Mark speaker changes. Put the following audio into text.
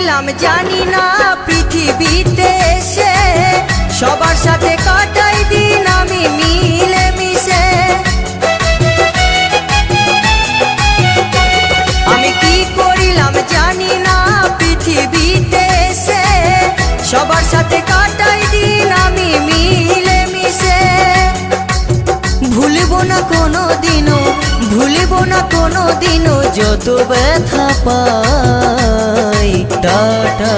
Speaker 1: করিলাম জানি না পৃথিবীতে এসে সবার সাথে কাটাই দিন আমি মিলে মিশে। আমি কি করিলাম জানি না পৃথিবীতে এসে সবার সাথে কাটাই দিন আমি মিলে মিশে। ভুলব না কোনো দিনও, ভুলব না কোনো দিনও যত ব্যথা পাই। টাটা।